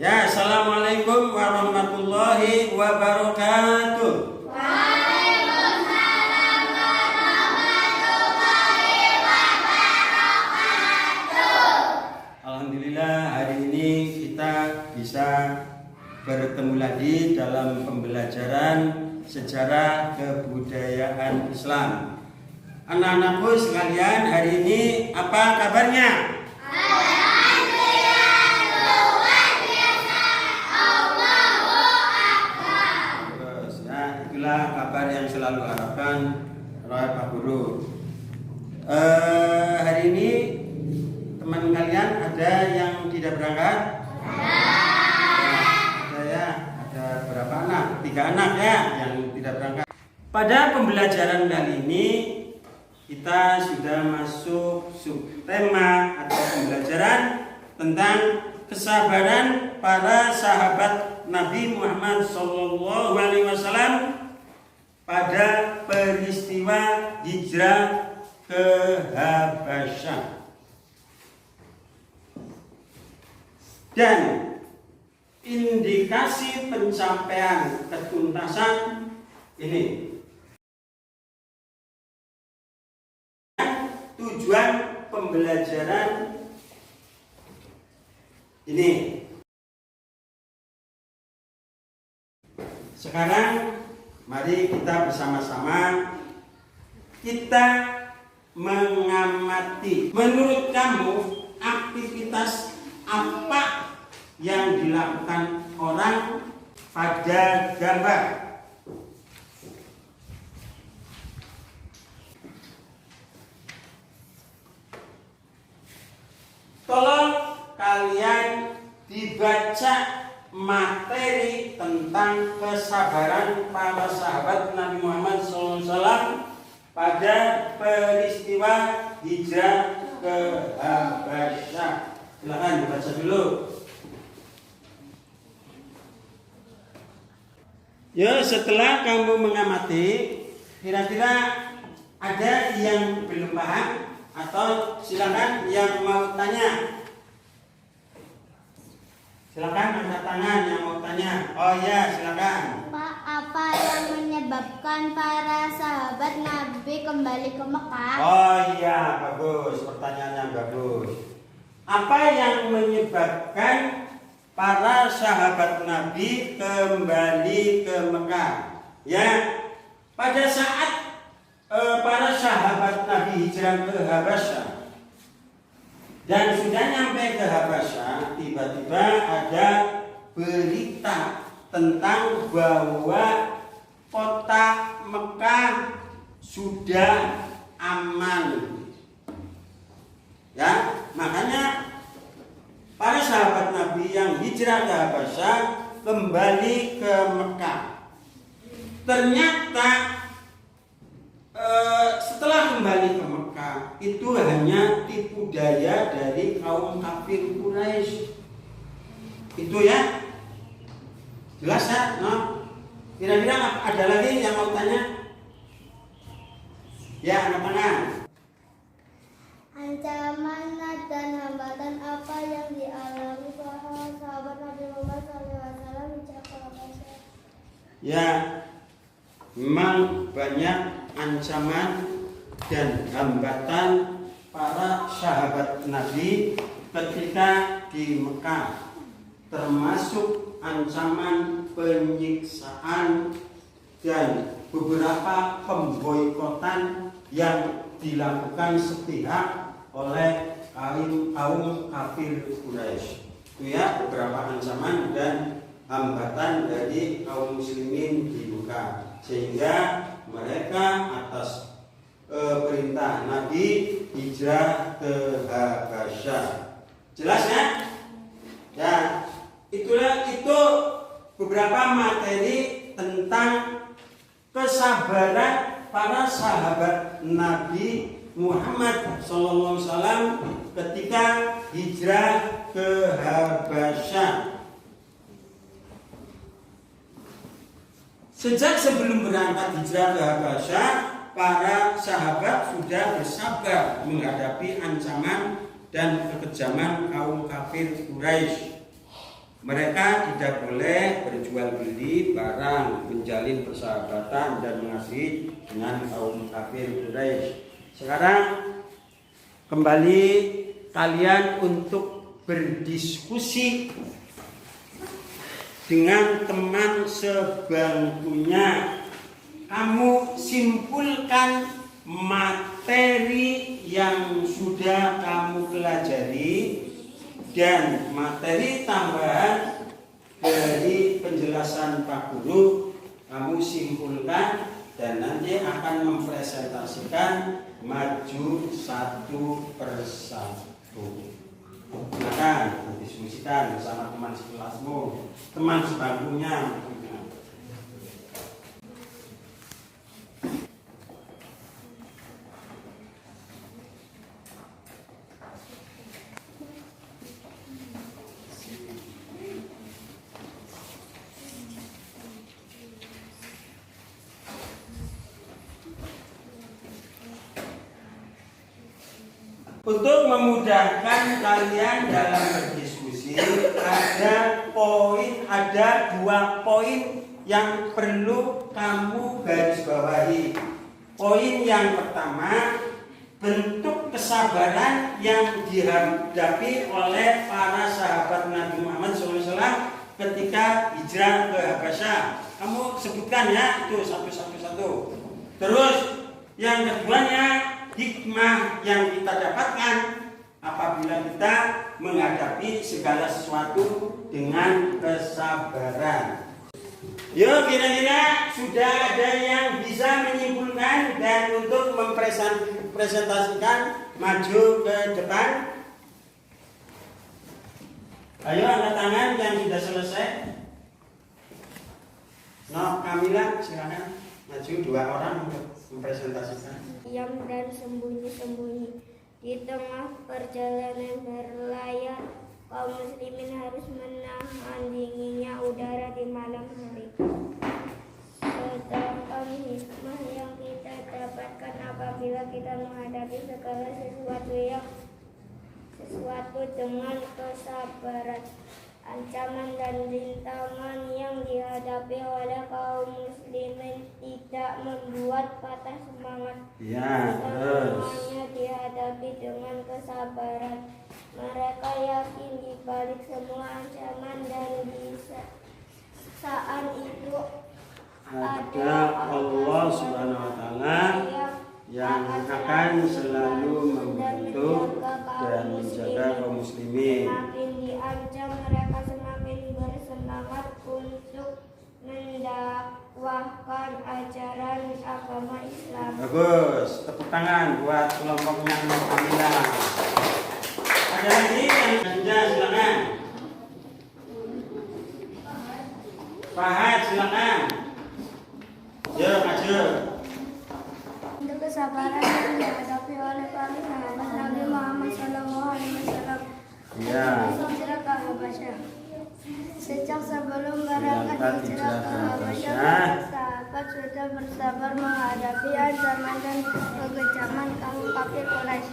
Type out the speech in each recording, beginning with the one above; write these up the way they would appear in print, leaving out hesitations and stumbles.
Ya, assalamualaikum warahmatullahi wabarakatuh. Waalaikumsalam warahmatullahi wabarakatuh. Alhamdulillah, hari ini kita bisa bertemu lagi dalam pembelajaran sejarah kebudayaan Islam. Anak-anakku sekalian, hari ini apa kabarnya? Kabar yang selalu harapkan oleh Pak Guru. Hari ini teman kalian ada yang tidak berangkat? Ada ya, ada berapa anak? 3 anak ya yang tidak berangkat. Pada pembelajaran kali ini kita sudah masuk subtema atau pembelajaran tentang kesabaran para sahabat Nabi Muhammad SAW pada peristiwa hijrah ke Habasyah. Dan indikasi pencapaian ketuntasan ini. Tujuan pembelajaran ini. Sekarang mari kita bersama-sama kita mengamati. Menurut kamu aktivitas apa yang dilakukan orang pada gambar? Tolong kalian dibaca materi tentang kesabaran para sahabat Nabi Muhammad SAW pada peristiwa hijrah ke Habasyah. Silakan dibaca dulu. Ya, setelah kamu mengamati, kira-kira ada yang belum paham atau silakan yang mau tanya. Silakan angkat tangan yang mau tanya. Oh ya, silakan. Pak, apa yang menyebabkan para sahabat Nabi kembali ke Mekah? Oh iya, bagus. Pertanyaannya bagus. Apa yang menyebabkan para sahabat Nabi kembali ke Mekah? Ya, pada saat para sahabat Nabi hijrah ke Habasyah dan sudah nyampe ke Habasyah, tiba-tiba ada berita tentang bahwa kota Mekah sudah aman. Ya, makanya para sahabat Nabi yang hijrah ke Habasyah kembali ke Mekah. Ternyata setelah kembali ke Mekah itu hanya tipu daya dari kaum kafir Quraisy. Itu ya, jelas ya? No? Kira-kira ada lagi yang mau tanya? Ya, anak tangan. Ancaman dan hambatan apa yang dialami para sahabat Nabi Muhammad SAW hijrah ke Habasyah? Ya, memang banyak ancaman dan hambatan para sahabat Nabi ketika di Mekah, termasuk ancaman penyiksaan dan beberapa pemboikotan yang dilakukan sepihak oleh kaum kafir Quraisy. Itu ya beberapa ancaman dan hambatan dari kaum muslimin di Mekah, sehingga mereka atas perintah Nabi hijrah ke Habasyah. Jelas ya? Ya, itu beberapa materi tentang kesabaran para sahabat Nabi Muhammad SAW ketika hijrah ke Habasyah. Sejak sebelum berangkat hijrah ke Habasyah, para sahabat sudah bersabar menghadapi ancaman dan kekejaman kaum kafir Quraisy. Mereka tidak boleh berjual beli barang, menjalin persahabatan dan mengasihi dengan kaum kafir Quraisy. Sekarang kembali kalian untuk berdiskusi dengan teman sebangkunya. Kamu simpulkan materi yang sudah kamu pelajari dan materi tambahan dari penjelasan Pak Guru kamu simpulkan dan nanti akan mempresentasikan maju satu persatu. Maka diskusikan bersama teman sekelasmu, teman sebangkunya. Untuk memudahkan kalian dalam berdiskusi, ada dua poin yang perlu kamu garis bawahi. Poin yang pertama, bentuk kesabaran yang dihadapi oleh para sahabat Nabi Muhammad SAW ketika hijrah ke Habasyah. Kamu sebutkan ya, itu satu-satu. Terus yang keduanya, hikmah yang kita dapatkan apabila kita menghadapi segala sesuatu dengan kesabaran. Yuk, kira-kira sudah ada yang bisa menyimpulkan dan untuk mempresentasikan maju ke depan? Ayo angkat tangan yang sudah selesai. Noh, Kamila, silakan maju 2 orang untuk mempresentasikan. Diam dan sembunyi-sembunyi di tengah perjalanan berlayar, kaum muslimin harus menahan dinginnya udara di malam hari. Sedangkan hikmah yang kita dapatkan apabila kita menghadapi segala sesuatu dengan kesabaran. Ancaman dan rintangan yang dihadapi oleh kaum muslimin tidak membuat patah semangat. Semuanya dihadapi dengan kesabaran. Mereka yakin di balik semua ancaman dan di saat itu ada Allah Subhanahu wa taala yang akan selalu membantu dan menjaga kaum muslimin. Semakin diancam, mereka semakin bersemangat untuk mendakwahkan ajaran agama Islam. Bagus, tepuk tangan buat kelompoknya Kamila. Ada lagi yang Anja, silakan. Fahad, silakan. Yuk, maju. Untuk kesabaran yang dihadapi oleh para sahabat Nabi Muhammad SAW. Ya. Hijrah ke Habasyah. Sejak sebelum berangkat hijrah ke Habasyah, sahabat sudah bersabar menghadapi ancaman dan kekejaman kaum kafir Quraisy.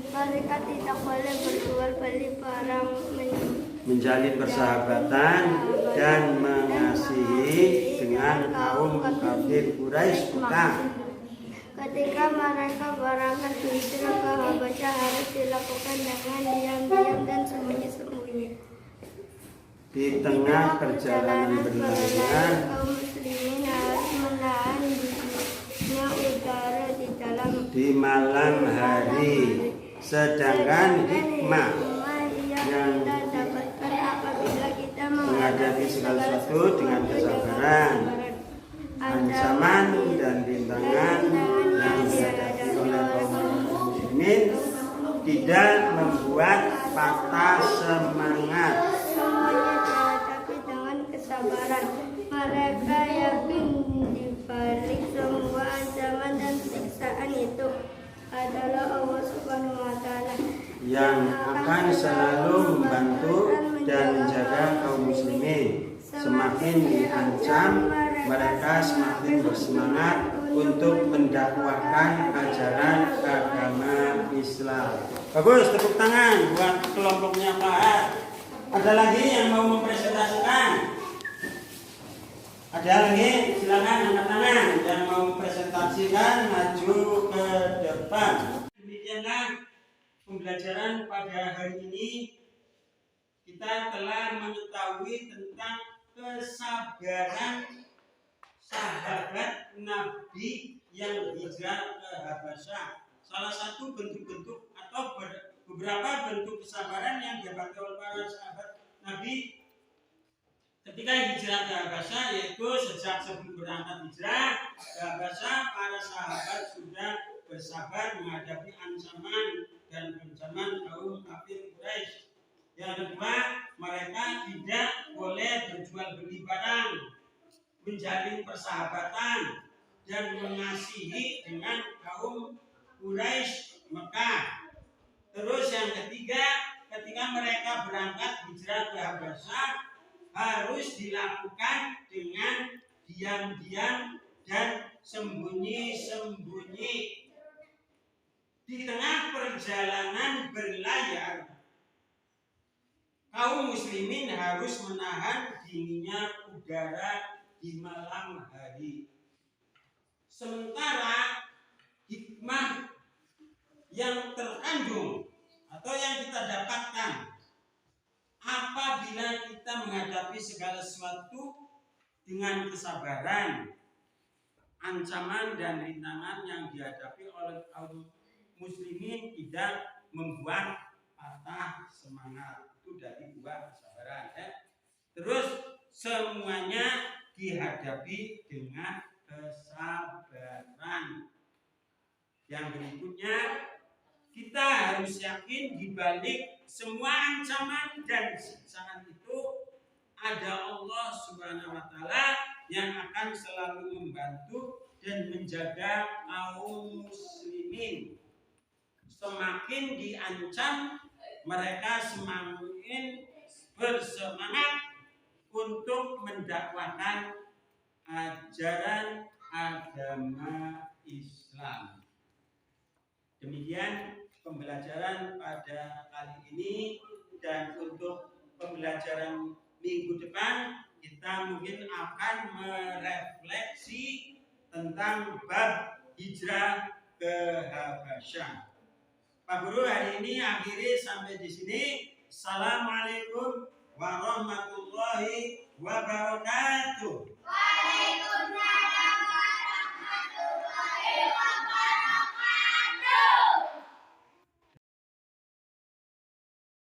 Mereka tidak boleh berjual beli barang, menjalin persahabatan dan mengasihi dengan kaum kafir Quraisy. Ketika mereka berangkat hijrah ke Habasyah harus dilakukan dengan diam-diam dan sembunyi-sembunyi. Di tengah perjalanan berlayar, kaum muslimin harus menahan dinginnya udara di dalam di malam hari. Sedangkan hikmah yang kita dapatkan apabila kita menghadapi segala sesuatu dengan kesabaran, ancaman dan rintangan yang dihadapi oleh kaum muslimin tidak membuat patah semangat. Semuanya dihadapi dengan kesabaran. Mereka yakin di balik semua ancaman dan siksaan itu adalah Allah Subhanahu wa taala yang akan selalu membantu dan menjaga kaum muslimin. Semakin diancam, mereka semakin bersemangat untuk mendakwahkan ajaran agama Islam. Bagus, tepuk tangan buat kelompoknya Pak. Ada lagi yang mau mempresentasikan? Ada lagi? Silakan angkat tangan yang mau mempresentasikan, maju ke depan. Demikianlah pembelajaran pada hari ini. Kita telah mengetahui tentang kesabaran sahabat Nabi yang hijrah ke Habasyah. Salah satu bentuk-bentuk atau beberapa bentuk kesabaran yang dipakai oleh para sahabat Nabi ketika hijrah ke Habasyah, yaitu sejak sebelum berangkat hijrah ke Habasyah, para sahabat sudah bersabar menghadapi ancaman dan ancaman kaum kafir Quraisy. Yang kedua, mereka tidak boleh berjual beli barang, menjalin persahabatan dan mengasihi dengan kaum Quraisy Mekah. Terus yang ketiga, ketika mereka berangkat hijrah ke Habasyah harus dilakukan dengan diam-diam dan sembunyi-sembunyi. Di tengah perjalanan berlayar, kaum muslimin harus menahan dinginnya udara di malam hari. Sementara hikmah yang terkandung atau yang kita dapatkan apabila kita menghadapi segala sesuatu dengan kesabaran, ancaman dan rintangan yang dihadapi oleh kaum muslimin tidak membuat patah semangat. Itu dari buah kesabaran. Terus semuanya dihadapi dengan kesabaran. Yang berikutnya, kita harus yakin di balik semua ancaman dan siksaan itu ada Allah Subhanahu wa taala yang akan selalu membantu dan menjaga kaum muslimin. Semakin diancam, mereka semakin bersemangat untuk mendakwakan ajaran agama Islam. Demikian pembelajaran pada kali ini, dan untuk pembelajaran minggu depan kita mungkin akan merefleksi tentang bab hijrah ke Habasyah. Pak Guru, hari ini akhiri sampai di sini. Assalamualaikum warahmatullahi wabarakatuh.